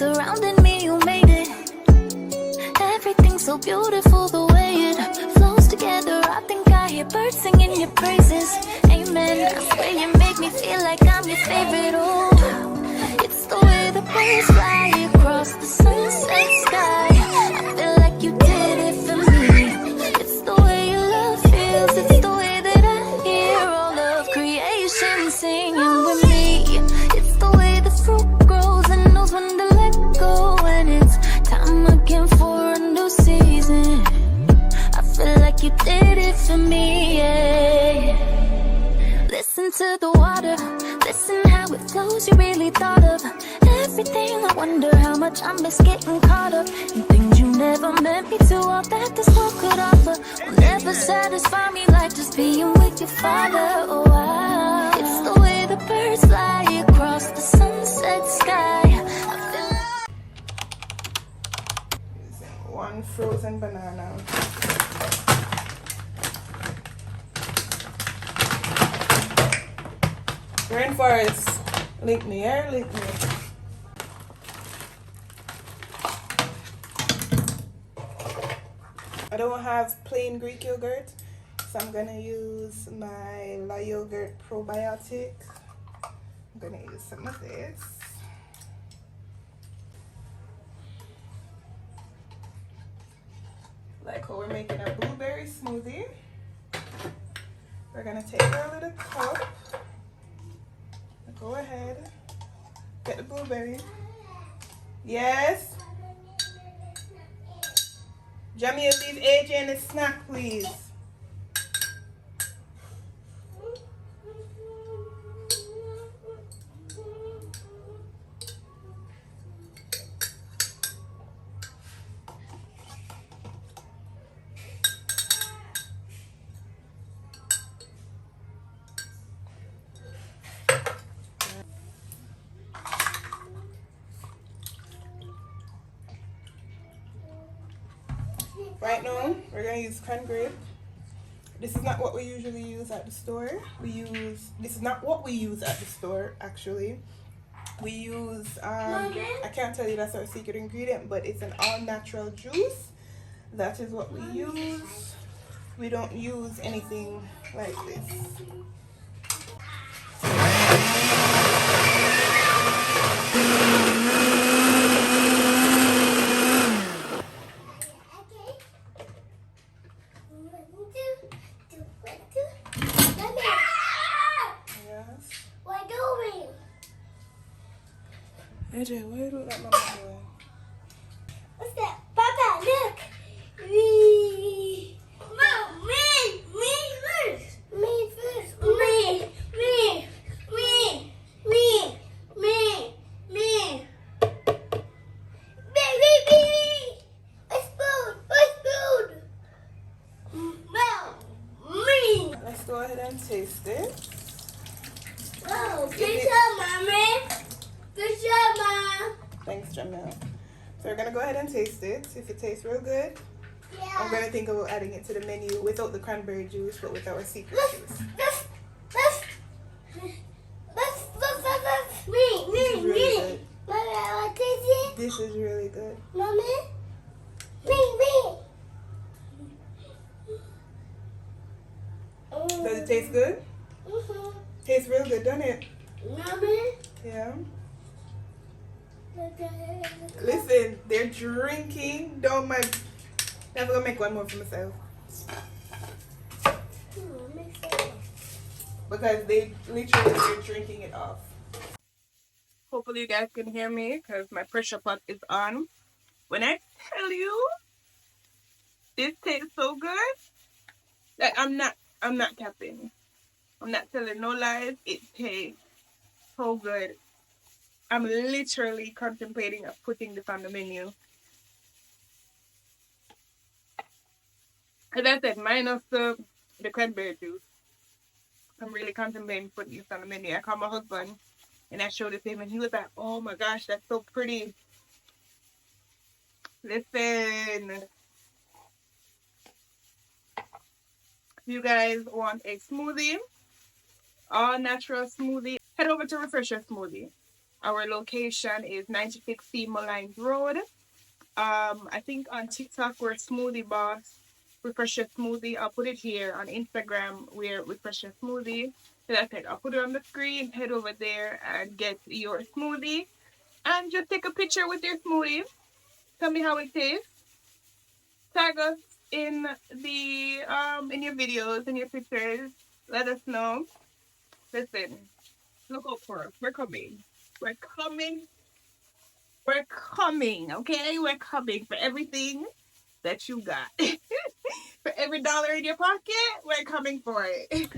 surrounding me, you made it. Everything's so beautiful the way it flows together. I think I hear birds singing your praises. Amen. I swear you make me feel like I'm your favorite. Oh, it's the way the birds fly across the sunset sky. I feel like you did it for me. It's the way your love feels. It's the way that I hear all of creation singing with me. It's the way the fruit grows and knows when to let go. And it's time again for a new season. I feel like you did it for me, yeah. Listen to the water, listen how it flows. You really thought of everything. I wonder how much I miss getting caught up in things you never meant me to. All that this world could offer will never satisfy me like just being with your father. Oh, wow. It's the way the birds fly across the sunset sky. I feel one frozen banana. Rainforest, link me here, link me. I don't have plain Greek yogurt, so I'm gonna use my La Yogurt probiotic. I'm gonna use some of this. Like how we're making a blueberry smoothie. We're gonna take our little cup. Go ahead. Get the blueberry. Yes. Jamil, leave AJ in the snack, please. Right now, we're gonna use cranberry. This is not what we usually use at the store. This is not what we use at the store, actually. We use, I can't tell you that's our secret ingredient, but it's an all-natural juice. That is what we use. We don't use anything like this. AJ, why do that, Mama? What's that? Papa, look! Me! Mom, me first! Me first! Me! Baby! A spoon! Mom, me! Let's go ahead and taste it. Oh, good job, Mommy! Good job, Mom! Thanks, Jamil. So we're gonna go ahead and taste it. If it tastes real good, I'm gonna think about adding it to the menu without the cranberry juice, but with our secret juice. Me. Mommy, I want to taste it. This is really good. Mommy? Me. Does it taste good? Mm-hmm. Tastes real good, doesn't it? Mommy? Yeah. Listen, they're drinking down my... I'm gonna make one more for myself. Because they literally are drinking it off. Hopefully you guys can hear me because my pressure pot is on. When I tell you this tastes so good, like I'm not capping. I'm not telling no lies. It tastes so good. I'm literally contemplating of putting this on the menu. As I said, minus the cranberry juice. I'm really contemplating putting this on the menu. I called my husband and I showed it to him and he was like, oh my gosh, that's so pretty. Listen. If you guys want a smoothie, all natural smoothie, head over to Refresher Smoothie. Our location is 96C Mullines Road. I think on TikTok we're Smoothie Boss, Refresh Your Smoothie. I'll put it here. On Instagram we're Refresh Your Smoothie. So that's it. I'll put it on the screen. Head over there and get your smoothie. And just take a picture with your smoothie. Tell me how it tastes. Tag us in the in your videos, in your pictures. Let us know. Listen, look out for us. We're coming. We're coming. We're coming. Okay, we're coming for everything that you got. For every dollar in your pocket, we're coming for it.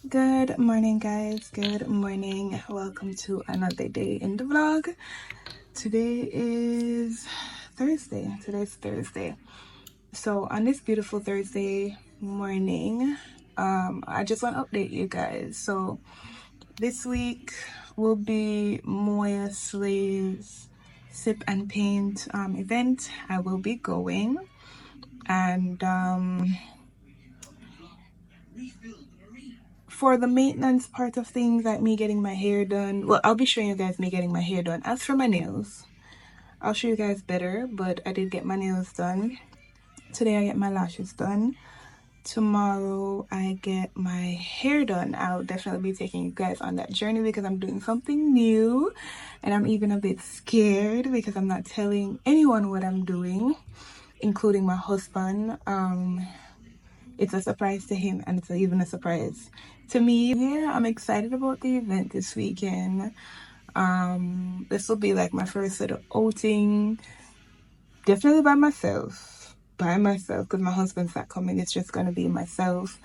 Good morning, guys. Good morning. Welcome to another day in the vlog. Today is Thursday. Today's Thursday. So on this beautiful Thursday morning, I just want to update you guys. So this week will be Moya Slays Sip and Paint event. I will be going, and for the maintenance part of things, like me getting my hair done, well, I'll be showing you guys me getting my hair done. As for my nails, I'll show you guys better, but I did get my nails done. Today I get my lashes done. Tomorrow I get my hair done. I'll definitely be taking you guys on that journey because I'm doing something new, and I'm even a bit scared because I'm not telling anyone what I'm doing, including my husband. It's a surprise to him, and it's even a surprise to me. Yeah, I'm excited about the event this weekend. This will be like my first little outing, definitely by myself, because my husband's not coming. It's just gonna be myself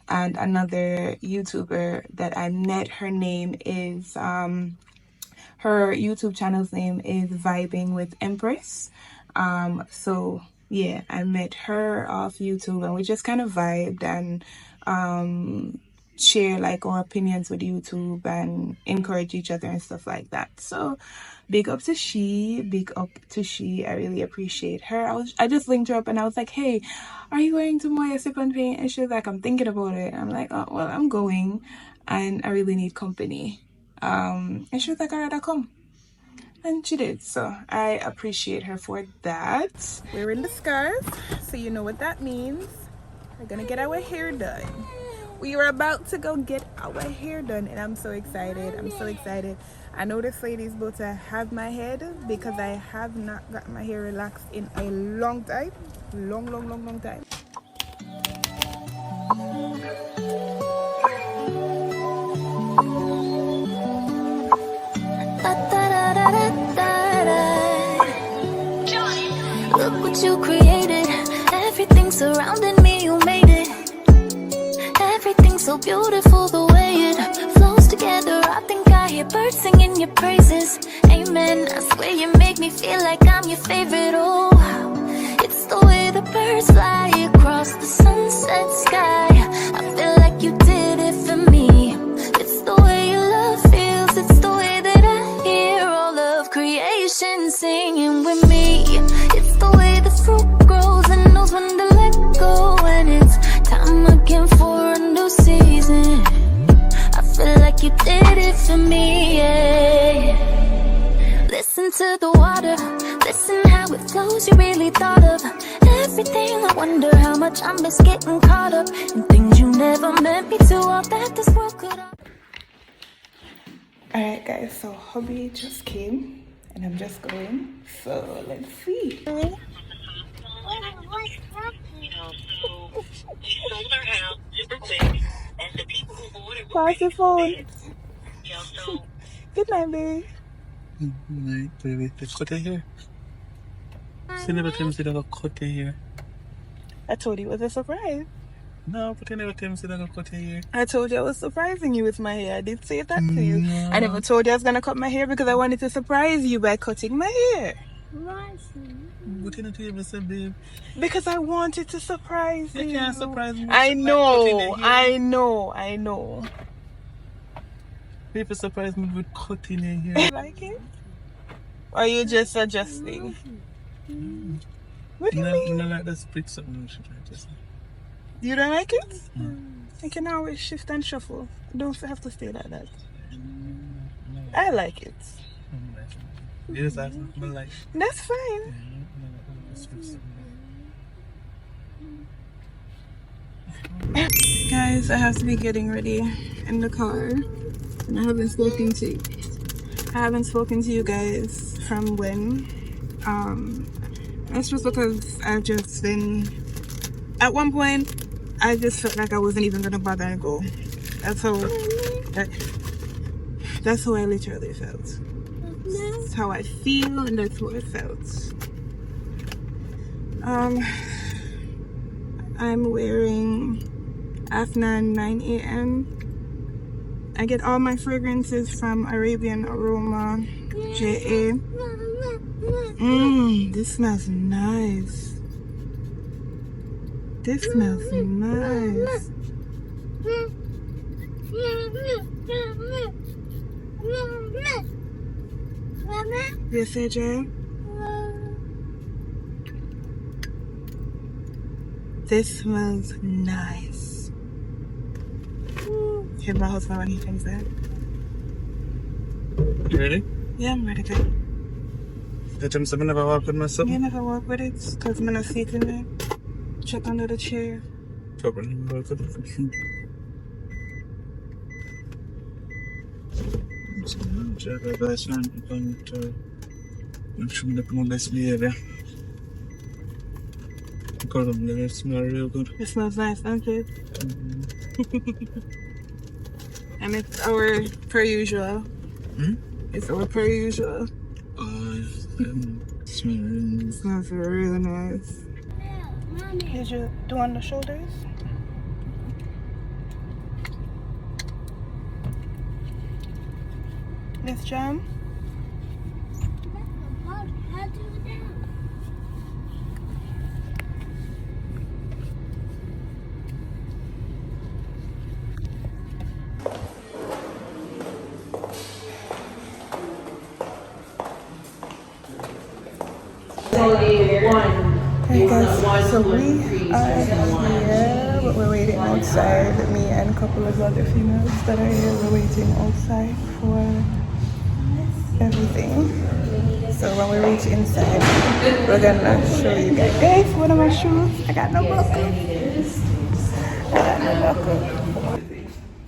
and another YouTuber that I met. Her name is her YouTube channel's name is Vibing with Empress. So yeah, I met her off YouTube, and we just kind of vibed and share like our opinions with YouTube and encourage each other and stuff like that. So big up to she. I really appreciate her. I just linked her up and I was like, hey, are you going to Moya Sip and Paint? And she was like, I'm thinking about it. I'm like, oh well, I'm going and I really need company. And she was like, alright, I'll come. And she did. So I appreciate her for that. We're in the scarf, so you know what that means. We're gonna get our hair done. We were about to go get our hair done, and I'm so excited. I'm so excited. I know this lady's about to have my head because I have not got my hair relaxed in a long time. Long time. Look what you created. Everything surrounding me, you made it. Everything so beautiful, the way it flows together. I think I hear birds singing your praises. Amen. I swear you make me feel like I'm your favorite. Oh, it's the way the birds fly across the sunset sky. I feel like you did it for me. It's the way your love feels. It's the way that I hear all of creation singing with me. It's the way the fruit grows and knows when to let go. And it's time again for a new season. I feel like you did it for me, yeah. Listen to the water, listen how it flows. You really thought of everything. I wonder how much I miss getting caught up in things you never meant me to. All that this world could. Alright guys, so hubby just came and I'm just going. So let's see. Pass your phone. Good night, baby. Good night, baby. Cut your hair. She never tell me she don't cut your hair. I told you it was a surprise. No, but you never tell me she don't cut your hair. I told you I was surprising you with my hair. I did say that to you. No. I never told you I was gonna cut my hair because I wanted to surprise you by cutting my hair. But you don't tell me, say, babe. Because I wanted to surprise you. You can't surprise me. I know. People surprise me with cutting your hair. You like it? Or are you just adjusting? What do you mean? I like that split something. You don't like it? You can always shift and shuffle. You don't have to stay like that. I like it. Yes, that's my life. That's fine. Guys, I have to be getting ready in the car, and I haven't spoken to you guys from when. That's just because I've just been. At one point, I just felt like I wasn't even gonna bother and go. That's how. That's how I literally felt. That's how I feel, and that's how I felt. I'm wearing Afnan 9 a.m. I get all my fragrances from Arabian Aroma JA. This smells nice. This smells nice. Yes, AJ? This smells nice. Hear my husband when he thinks that. You ready? Yeah, I'm ready, guys. The time I never walk with myself. You never walk with it, because I'm not sitting there. Check under the chair. Problem. Walk with it. Best man, I'm sure I'm my best behavior. It smells real good. It smells nice, don't it? And it's our per usual. It's our per usual. It Smells really nice. Did you do on the shoulders? This jam? Hey guys, so we are here, but we're waiting outside. Me and a couple of other females that are here, we're waiting outside for everything. So when we reach inside, we're gonna show you guys. Guys, one of my shoes, I got no buckle.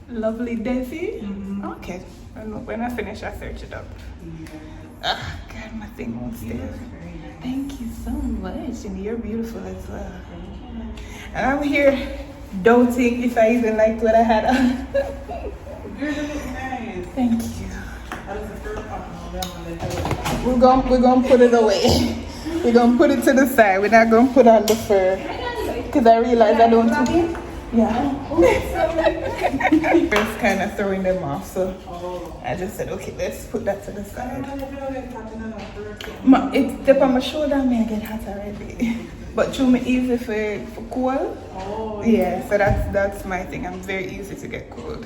Lovely Desi. Okay, when I finish, I search it up. Ah, God, my thing won't stay. Thank you so much, and you're beautiful as well. And I'm here doubting if I even liked what I had on. Nice. Thank you. We're gonna put it away. We're gonna put it to the side. We're not gonna put on the fur because I realize I don't. Yeah. It's kind of throwing them off, so I just said, okay, let's put that to the side. It's tip on my shoulder, I may get hot already. But through me easy for cold. Yeah, so that's my thing. I'm very easy to get cold.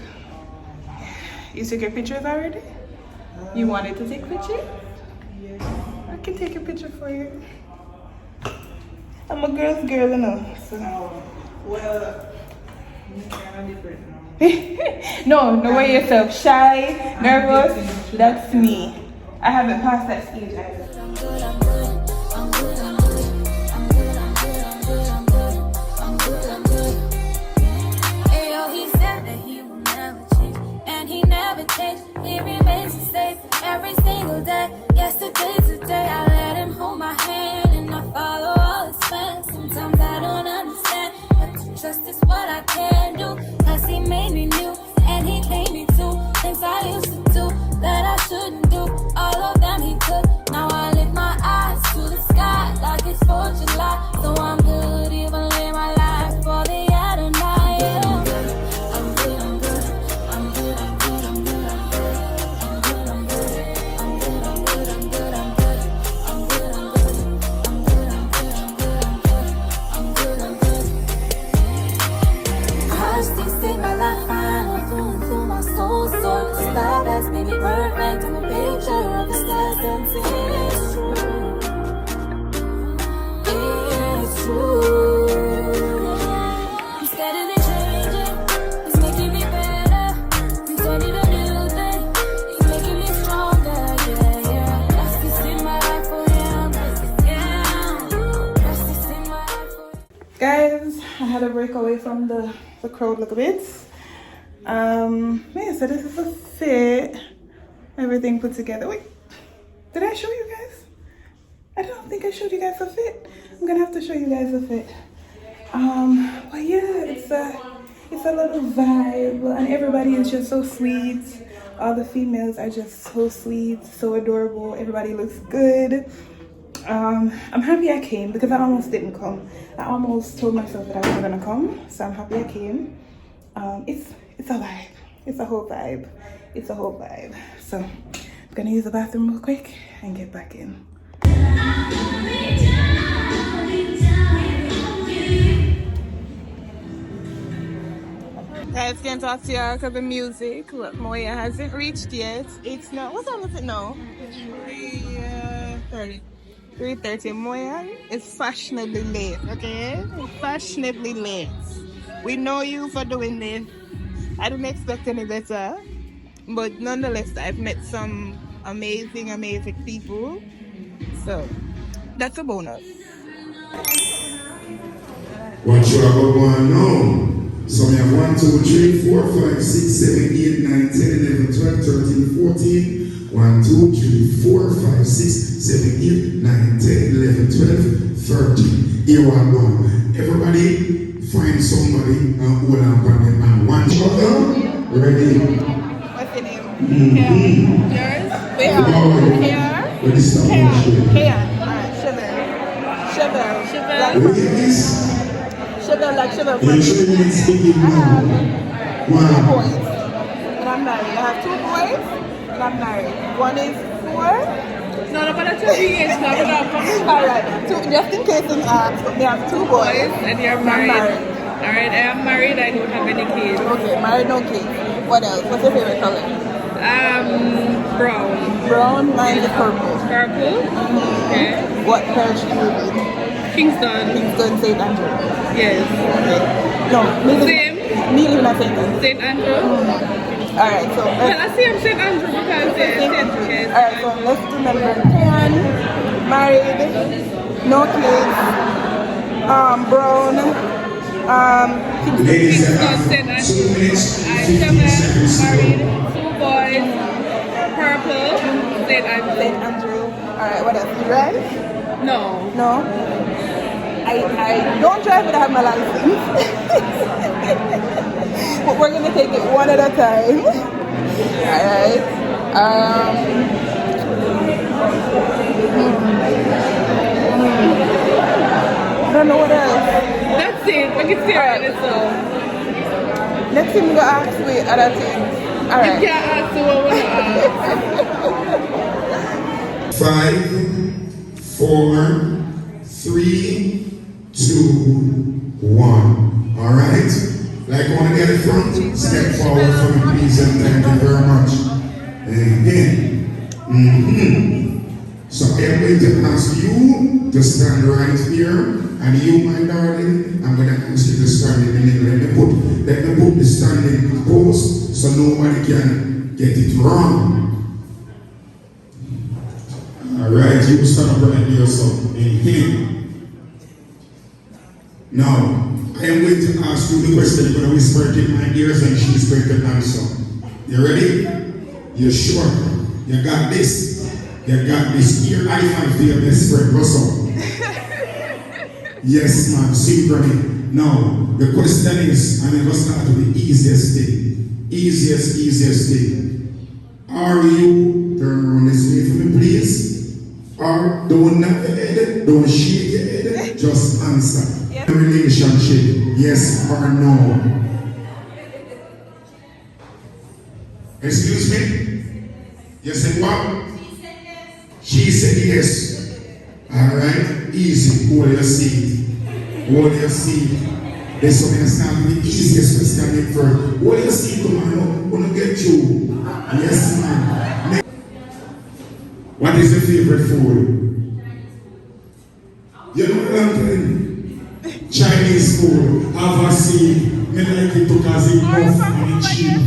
You took your pictures already? You wanted to take pictures? I can take a picture for you. I'm a girl's girl, you know. So. Well, you're kind of different now. No way yourself. Shy, nervous, that's me. I haven't passed that stage either. He said that he will never change, and he never changed. He remains the same every single day. Yesterday, today, I let him hold my hand, and I follow all his plans. Sometimes I don't understand, but to trust is what I can do. Cause he made me new, and he gave me two things I used to do that I shouldn't do. All of them he took. Now I lift my eyes to the sky like it's 4th of July. So I'm good, even live my life for the Adonai. I to break away from the crowd a little bit. Yeah, so this is a fit. Everything put together. Wait, did I show you guys? I don't think I showed you guys a fit. I'm gonna have to show you guys a fit. But yeah, it's a little vibe, and everybody is just so sweet. All the females are just so sweet, so adorable. Everybody looks good. I'm happy I came because I almost didn't come. I almost told myself that I wasn't gonna come, so I'm happy I came. It's a vibe. It's a whole vibe. It's a whole vibe. So I'm gonna use the bathroom real quick and get back in. Guys, can't talk to y'all because of music. Look, Moya hasn't reached yet. It's now, what time is it now? 3:30. 3:30. Moya is fashionably late, okay? Fashionably late. We know you for doing this. I didn't expect any better. But nonetheless, I've met some amazing, amazing people. So, that's a bonus. What you are going now? So we have 1, 2, 3, 4, 5, 6, 7, 8, 9, 10, 11, 12, 13, 14. 1, 2, 3, 4, 5, 6, 7, 8, 9, 10, 11, 12, 13. Here one go. Everybody find somebody and hold on for them and one shot. Ready? What's your name? Yours? Where? Where is the Kaya. Alright, Shiver. Ladies. Sugar like sugar. You're sure you need speaking now? Two boys, and I'm married. I have 2 boys, and I'm married. One is 4. No, but that's 2 years now. Alright, just in case you ask, we have 2 boys, And you're married. Alright, I am married. I don't have any kids. Okay, married, no kids. What else? What's your favorite color? Brown. Brown, mine is purple. Purple? Okay. What parish do you live in? Kingston. Kingston, St. Andrew. Yes. Okay. No, Same. me live in St. Andrew. St. Andrew. Alright, so Well, I see him St. Andrew because yes. alright, so let's remember tan, married, no kids, brown, Ladies and Kingston, St. 2 minutes, I'm 15 seconds to married, go. 2 boys, purple, St. Andrew. St. Andrew. Alright, what else? You drive? No. No? I don't drive, but I have my license. But we're gonna take it one at a time. Alright. I don't know what else. That's it. We can see Alright. it. So. Next thing we go ask me other things. You Alright. can't ask what we ask. 5, 4, 3, 2, 1. All right. Like I want to get it front. Step forward for me, please, and thank you very much. So I am going to ask you to stand right here, and you, my darling, I'm going to ask you to stand in the middle. Let me put the standing pose so nobody can get it wrong. Alright, you stand up right there, so inhale. Now, I am going to ask you the question. You're going to whisper it in my ears and she's going to answer. You ready? You're sure? You got this? You got this. Here, I five for your best friend, Russell. Yes, ma'am, sing for me. Now, the question is, and I'm going to start with the easiest thing. Easiest thing. Are you, turn around this way for me, please? Or don't nod your head, don't shake your head, just answer. Yes. Relationship, yes or no? Excuse me? You said what? She said yes. Alright, easy, hold your seat. Hold your seat. This one is not the easiest question for. Hold your seat, come on, I want to get you. Yes, ma'am. What is your favorite food? You know what I'm saying? Chinese food. Have a seat. Me like it because it's rough and cheap.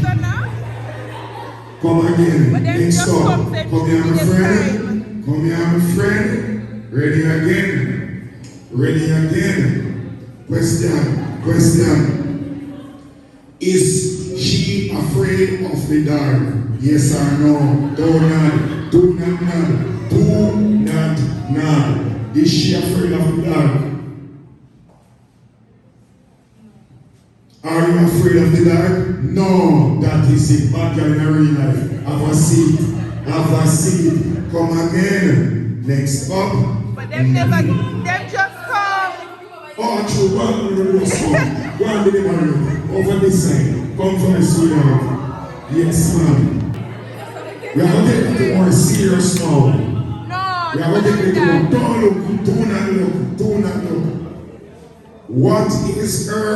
Come again. Next stop. Come here, my friend. Come here, my friend. Ready again. Ready again. Question. Question. Is she afraid of the dark? Yes or no? Do not. Do not nod. Do not nod. Is she afraid of the dark? Are you afraid of the dark? No, that is a bad guy in real life. Have a seat. Have a seat. Come again. Next up. But them never, them just come. Oh, true. One with the over this side. Come from the sweetheart. Yes, ma'am. We are going to get into more serious now. No, We are going to get into more. Don't look. Do not look. Do not look. What is her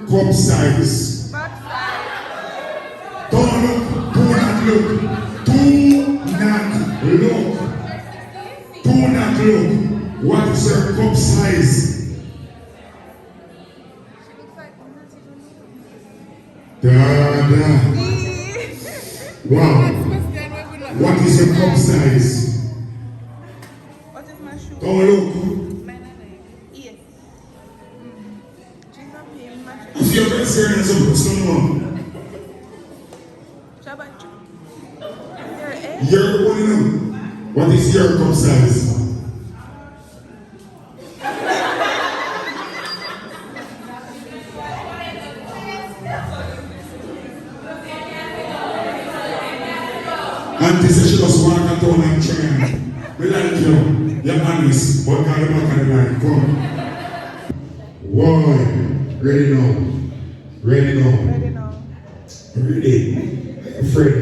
cup size? Don't look. Do not look. Do not look. Do not look. What is her cup size? Wow. What is your cup size? What is my shoe? Don't look. Yes. If you're concerned as a person, you're one of them. What is your cup size? Auntie said she just walk a town and train. We like you. You're honest. But God, you're not going to come. Why? Ready now. Ready now. Ready now. Ready. Afraid.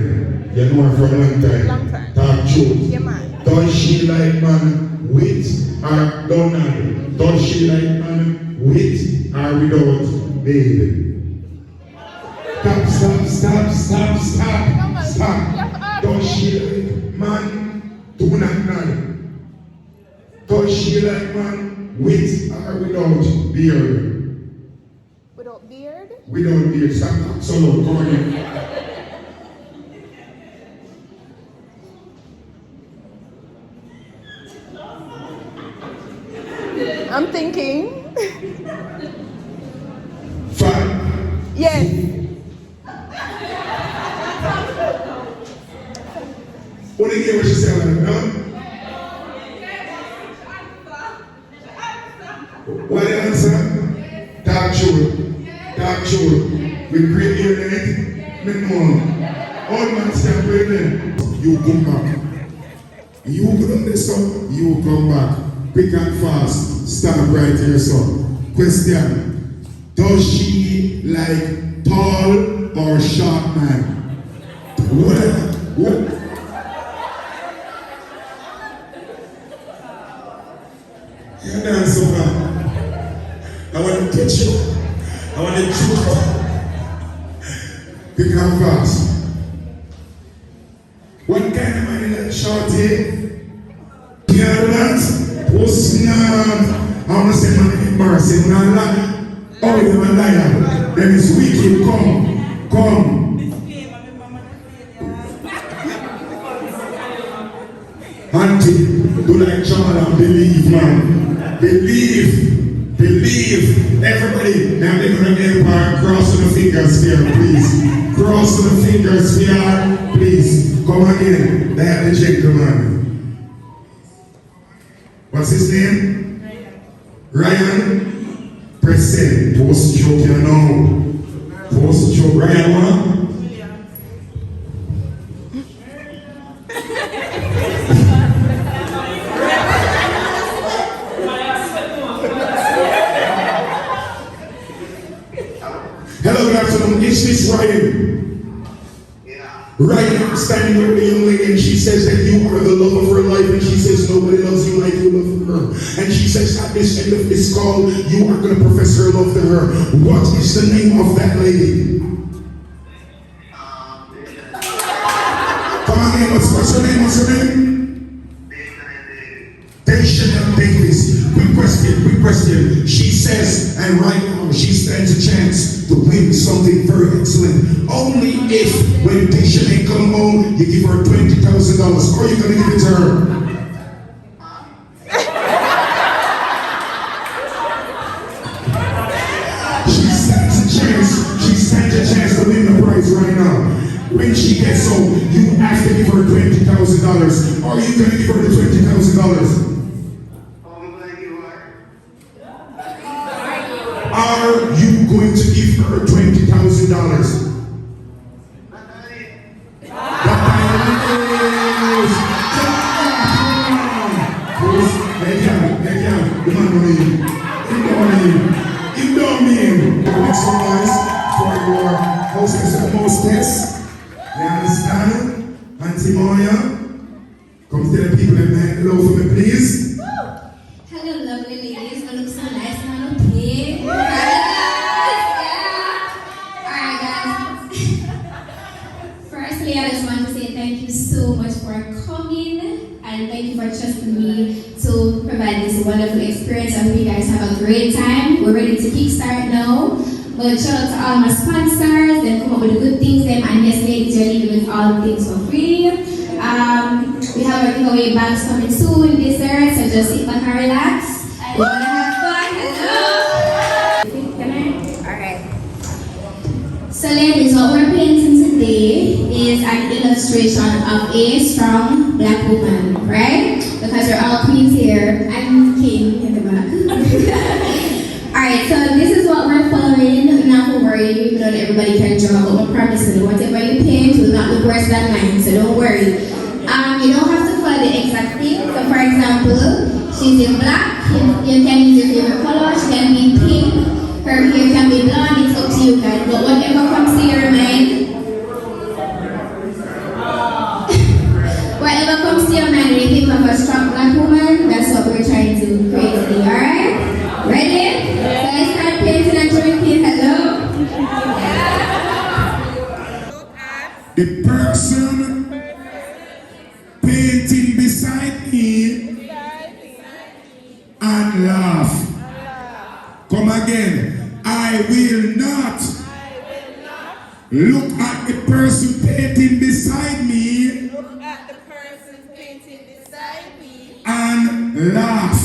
You know her for a long time. Long time. Talk truth. Yeah, man. Does she like man with or don't? Does she like man with or without baby? Stop. Does she like man? Do not nod. Does she like man with or without beard? Without beard? Without beard. Stop. So look, come on. I'm thinking. 5. Yes. What do you hear what she said like that? What the answer? Talk truth. We create here tonight. Me know. All man stand waiting. You come back. You go down this son. You come back. Quick and fast. Stand right here, son. Question. Does she like tall or short man? What? You dance so far. I want to catch you. I want to choke you. Quick and fast. What kind of man is that shorty? Yeah, that? What's not? I want to say man embarrassing. When I lie, oh, you're a liar. Then it's wicked. Come. Auntie, do like John and believe, man. Believe. Everybody, now they're going to empire. Cross to the fingers here, please. Cross to the fingers here, please. Come again. They have the gentleman. What's his name? Ryan. Press send. Post joke, you know. Post joke. Ryan, what? Hello, good afternoon. Is this Ryan? Yeah. Ryan standing with the young lady and she says that you are the love of her life and she says nobody loves you like you love her. And she says at this end of this call, you are going to profess her love to her. What is the name of that lady? Come on in, what's her name? Chanel Davis. Quick question. She says, and right now she stands a chance to win something very excellent. Only if when Chanel come home, you give her $20,000, or you're gonna give it to her. She When she gets home, you have to give her $20,000. Are you going to give her the $20,000? Are you going to give her $20,000? Make some noise for your hostess and hostess. You understand? Auntie Moya, come tell the people that make hello for me, please. Hello, lovely ladies. I look so nice and I look big. Alright, guys. Firstly, I just want to say thank you so much for coming and thank you for trusting me to provide this wonderful experience. I hope you guys have a great time. We're ready to kickstart now. But shout out to all my sponsors, they come up with the good things, them, and yes, ladies, you're leaving with all the things for free. We have our giveaway bags coming soon, dessert, so just sit back and relax. We're gonna have fun. Hello! Alright. So ladies, what we're painting today is an illustration of a strong black woman, right? Because we're all queens here, and king in the back. Alright, so this is what we're following. Not to worry, even though everybody can draw, but we're promising whatever you paint will not look worse than mine, so don't worry. You don't have to follow the exact thing. So for example, she's in black, you can use your favorite color, she can be pink, her hair can be blonde, it's up to you guys. But whatever comes to your mind, whatever comes to your mind when you think of a strong black woman, that's what we're trying to create today, alright? Ready? So let's start painting and drinking. Hello? The person painting beside me and laugh. Come again. I will not look at the person painting beside me and laugh.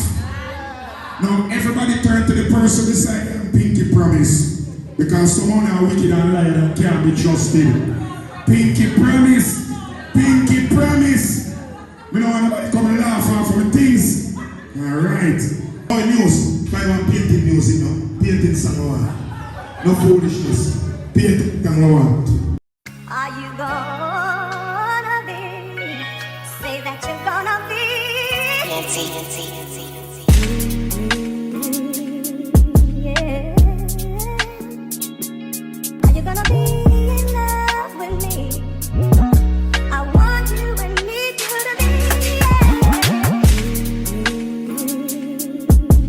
Now everybody turn to the person beside them, pinky promise. Because someone are wicked and liar and can't be trusted. Pinky promise. Pinky promise. We don't want nobody come and laugh off of things. Alright. Oh, news. I want painting news, you know. Painting song I want. No foolishness. Painting song I want. Are you gonna be? Say that you're gonna be. Yeah. Are you gonna be in love with me? I want you and need you to be.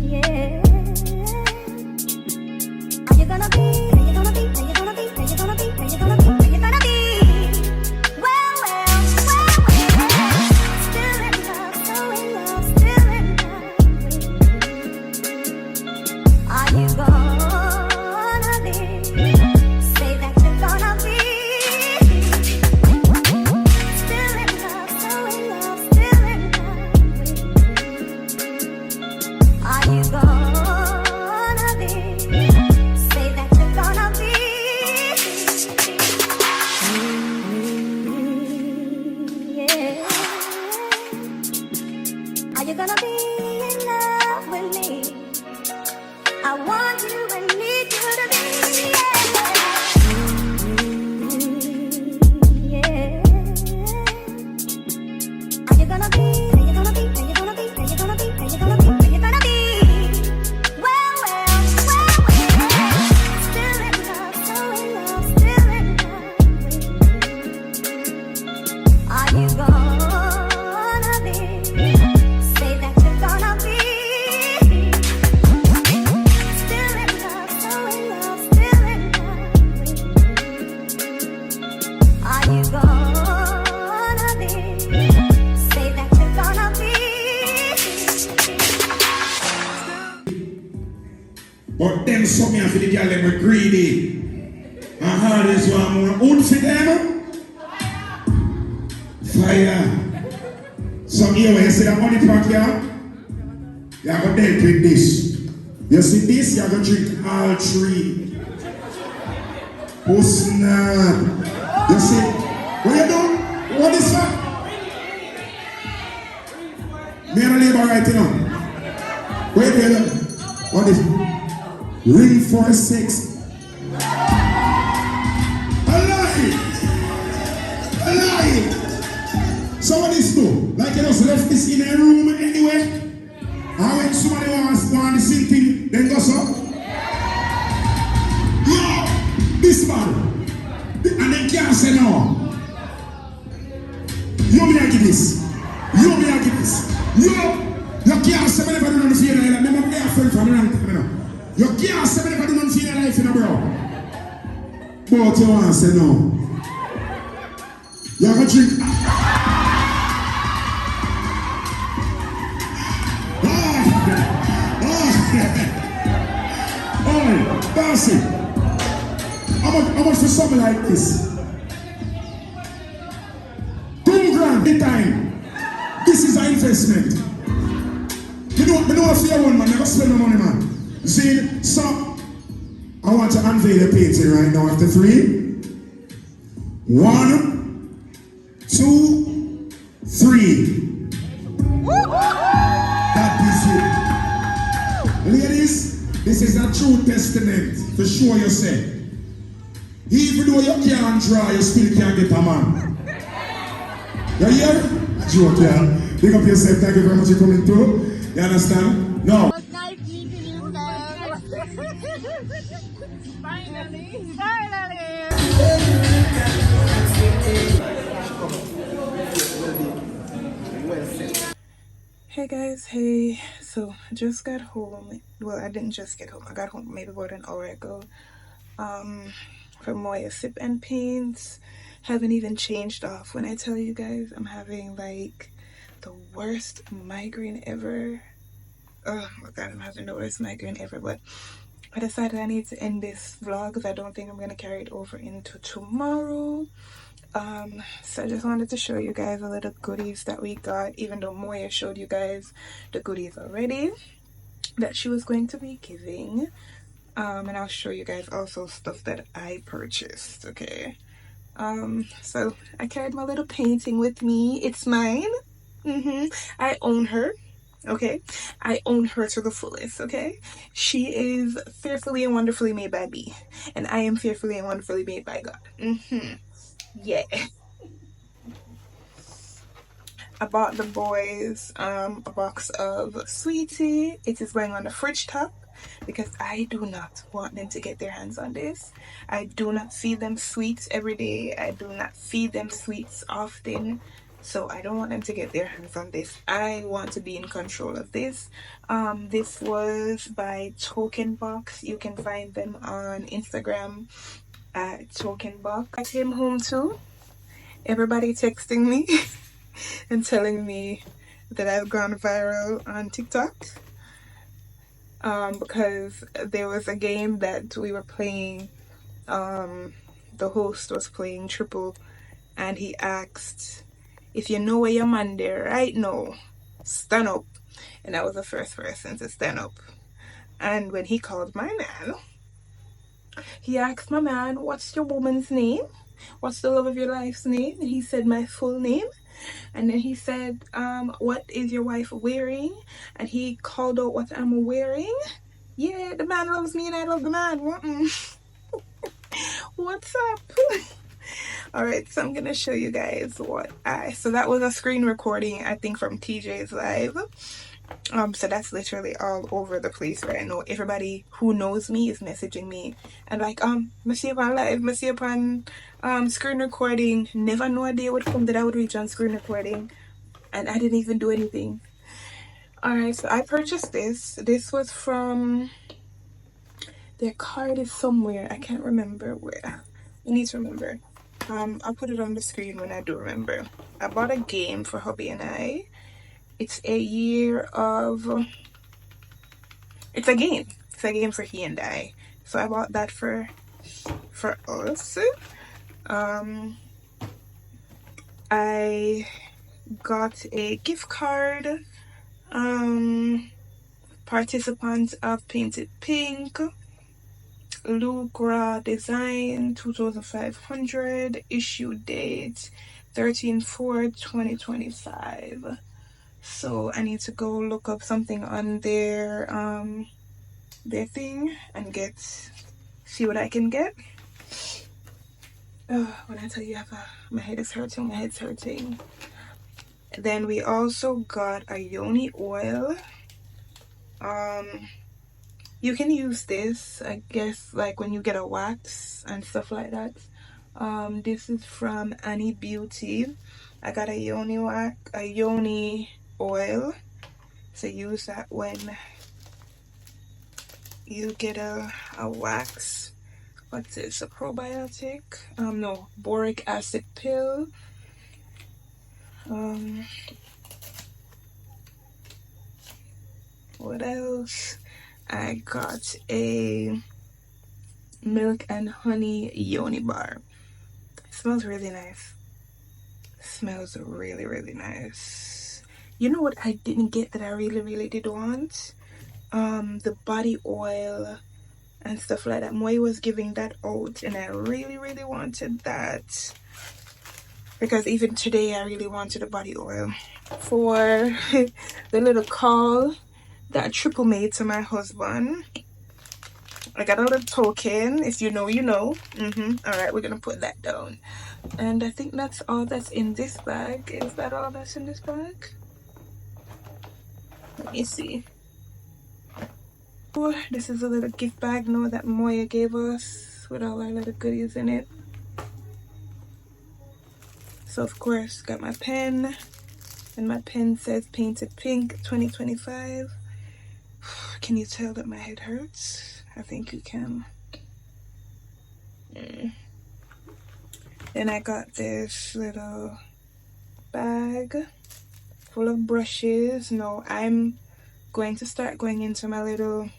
Yeah. Are you gonna be? Are you gonna be? Are you gonna be? Are you gonna be? Are you gonna be? Are you gonna be? Well, still in love, so in love, still in love. Are you gonna be? Say that you're gonna be. Still in love, so in love, still in love. Are you gonna be? Say that you're gonna be. Yeah. Are you gonna be in love with me? I want you and need you to be. Yeah. Are you gonna be? Are you gonna be? Are you gonna be? Are you gonna be? Are you gonna be? Are you gonna be? Well, still in love, so in love, still in love. Are you gonna be? Say that you're gonna be. Still in love, so in love, still in love. Are you gonna be? Say that you're gonna be. But them some here for the girl them were greedy. And hardest one more own for them. Fire. Some here when you see that money pot here, you have to deal with this. You see this, you have to drink all three. Oh snap. You see What you do? What is that? Me and a neighbor right now. Wait, what is it? Ring for 6. Alive! So what is do? Like you just left this in a room anyway? And when somebody wants the same thing, then go so? Yo! This man! And then can't say no. You me I give this. You me I give this. You can't say me never do nothing for your life. Remember me a friend from around here. You can't say me never do nothing for your life, bro. But you want to say no. You have a drink. Oh, Darcy. How much for something like this? $2,000 in time. This is an investment. You know what for your one, man. Never spend no money, man. See, so I want to unveil the painting right now after 3. 1, 2, 3. That is it. Ladies, this is a true testament to show yourself. Even though you can't draw, you still can't get a man. You hear? Joke, yeah. Big up yourself. Thank you very much for coming through. You understand? No. Hey guys, hey. So I just got home. Well, I didn't just get home. I got home maybe about an hour ago. From Moya Sip and Paints. Haven't even changed off. When I tell you guys, I'm having like the worst migraine ever. Oh my god, I'm having the worst migraine ever. But I decided I need to end this vlog because I don't think I'm gonna carry it over into tomorrow. So I just wanted to show you guys a little goodies that we got, even though Moya showed you guys the goodies already that she was going to be giving. And I'll show you guys also stuff that I purchased, okay? So I carried my little painting with me. It's mine. I own her, okay? I own her to the fullest, okay? She is fearfully and wonderfully made by me, and I am fearfully and wonderfully made by God. Yeah. I bought the boys a box of sweetie. It is going on the fridge top because I do not want them to get their hands on this. I do not feed them sweets every day. I do not feed them sweets often. So I don't want them to get their hands on this. I want to be in control of this. This was by Token Box. You can find them on Instagram at Token Box. I came home too. Everybody texting me and telling me that I've gone viral on TikTok. Because there was a game that we were playing. The host was playing triple, and he asked, if you know where your man there right now, stand up. And I was the first person to stand up. And when he called my man, he asked my man, what's your woman's name? What's the love of your life's name? And he said my full name. And then he said, what is your wife wearing? And he called out what I'm wearing. Yeah, the man loves me and I love the man. What's up? Alright, so I'm gonna show you guys so that was a screen recording, I think, from TJ's live. So that's literally all over the place right now. Everybody who knows me is messaging me and like, me see upon live, me see upon screen recording. Never know a day would come that I would reach on screen recording, and I didn't even do anything. Alright, so I purchased this. This was from, their card is somewhere, I can't remember where. I need to remember. I'll put it on the screen when I do remember. I bought a game for hubby and I. It's a game. It's a game for he and I. So I bought that for us. I got a gift card. Participants of Painted Pink. Lucra design, 2500, issue date 13/4/2025. So I need to go look up something on their thing and see what I can get. When I tell you my head is hurting, my head's hurting. Then we also got a yoni oil. You can use this, I guess, like when you get a wax and stuff like that. This is from Annie Beauty. I got a yoni oil. So use that when you get a wax. What's this? A probiotic? No, boric acid pill. What else? I got a milk and honey yoni bar. It smells really nice. It smells really, really nice. You know what I didn't get that I really, really did want? The body oil and stuff like that. Moya was giving that out and I really, really wanted that. Because even today I really wanted a body oil. For the little call that Triple made to my husband, I got a little token. If you know, you know. Alright, we're gonna put that down. And I think that's all that's in this bag. Is that all that's in this bag? Let me see. Oh, this is a little gift bag now that Moya gave us with all our little goodies in it. So of course, got my pen. And my pen says Painted Pink 2025. Can you tell that my head hurts? I think you can. Then I got this little bag full of brushes. Now I'm going to start going into my little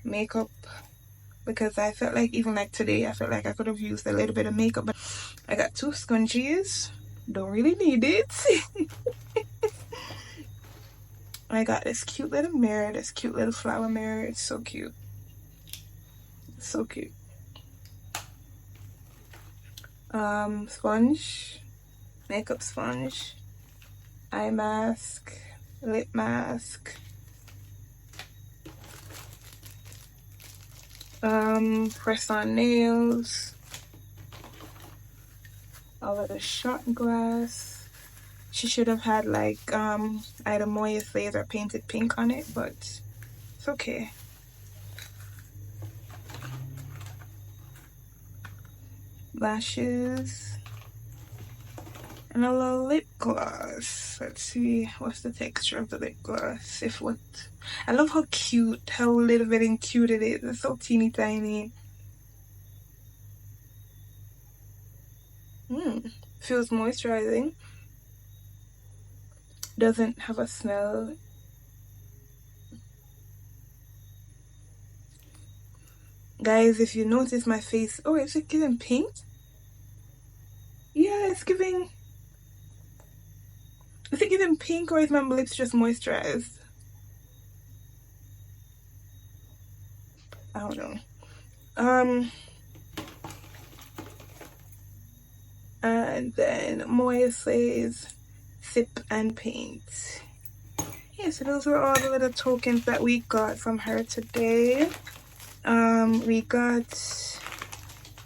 makeup because I felt like even like today I felt like I could have used a little bit of makeup, but I got 2 scrunchies. Don't really need it. I got this cute little mirror, this cute little flower mirror. It's so cute. So cute. Sponge, makeup sponge, eye mask, lip mask, press on nails, a little shot glass. She should have had like either Moya Slays or Painted Pink on it, but it's okay. Lashes and a little lip gloss. Let's see what's the texture of the lip gloss. I love how cute, how little bit and cute it is. It's so teeny tiny. Feels moisturizing. Doesn't have a smell. Guys, if you notice my face, oh, is it giving pink? Yeah, it's giving. Is it giving pink or is my lips just moisturized? I don't know. And then Moya Slays Sip and Paint. Yeah, so those were all the little tokens that we got from her today.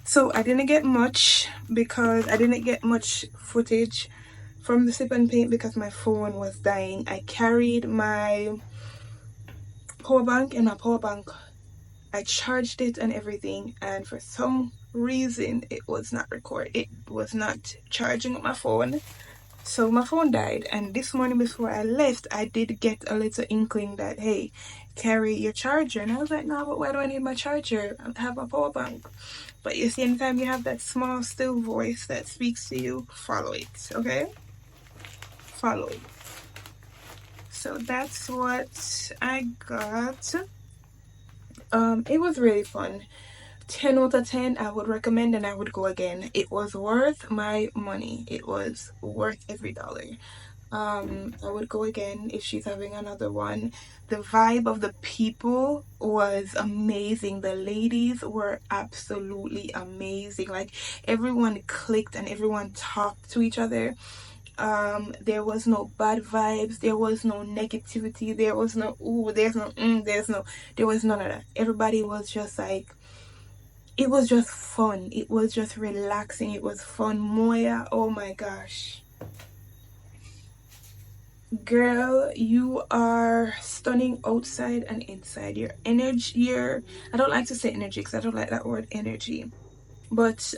So I didn't get much because I didn't get much footage from the Sip and Paint because my phone was dying. I carried my power bank in my power bank. I charged it and everything, and for some reason it was not charging up my phone. So my phone died, and this morning before I left I did get a little inkling that, hey, carry your charger. And I was like, no, but why do I need my charger? I have my power bank. But you see, anytime you have that small still voice that speaks to you, follow it, okay? Follow it. So that's what I got. It was really fun. 10 out of 10. I would recommend and I would go again. It was worth my money. It was worth every dollar. I would go again if she's having another one. The vibe of the people was amazing. The ladies were absolutely amazing. Like, everyone clicked and everyone talked to each other. There was no bad vibes, there was no negativity, there was no ooh, there was none of that. Everybody was just like, it was just fun, it was just relaxing, it was fun. Moya, oh my gosh, girl, you are stunning outside and inside. Your energy, your, I don't like to say energy because I don't like that word energy, but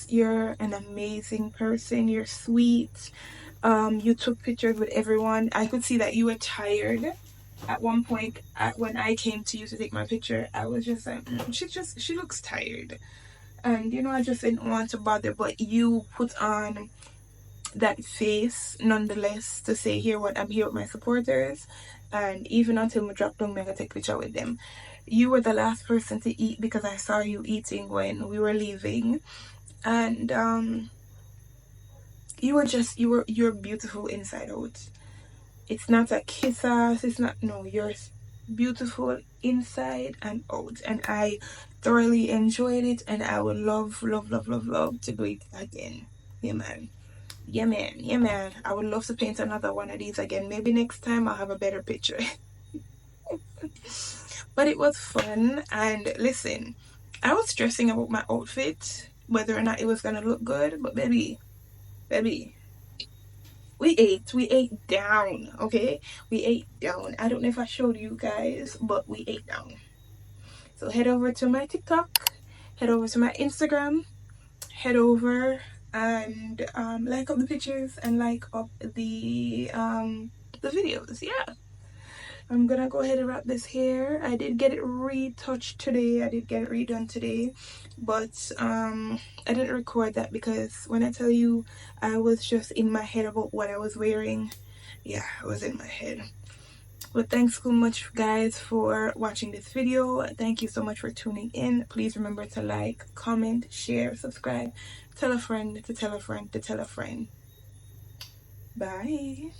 you're an amazing person. You're sweet. You took pictures with everyone. I could see that you were tired at one point. When I came to you to take my picture, I was just like, she looks tired, and I just didn't want to bother, but you put on that face nonetheless to say, here what, I'm here with my supporters, and even until we drop down, I'm gonna take a picture with them. You were the last person to eat because I saw you eating when we were leaving, and you're beautiful inside out. It's not a kiss ass, it's not, no, you're beautiful inside and out, and I thoroughly enjoyed it, and I would love to do it again. Yeah, man. Yeah, man. Yeah, man. I would love to paint another one of these again. Maybe next time I'll have a better picture. But it was fun. And listen, I was stressing about my outfit, whether or not it was gonna look good. But baby, we ate down. Okay, we ate down. I don't know if I showed you guys, but we ate down. So head over to my TikTok, head over to my Instagram, head over and like up the pictures and like up the videos. Yeah, I'm gonna go ahead and wrap this here. I did get it retouched today, I did get it redone today, but I didn't record that because when I tell you I was just in my head about what I was wearing, yeah, I was in my head. But thanks so much, guys, for watching this video. Thank you so much for tuning in. Please remember to like, comment, share, subscribe, tell a friend to tell a friend to tell a friend. Bye.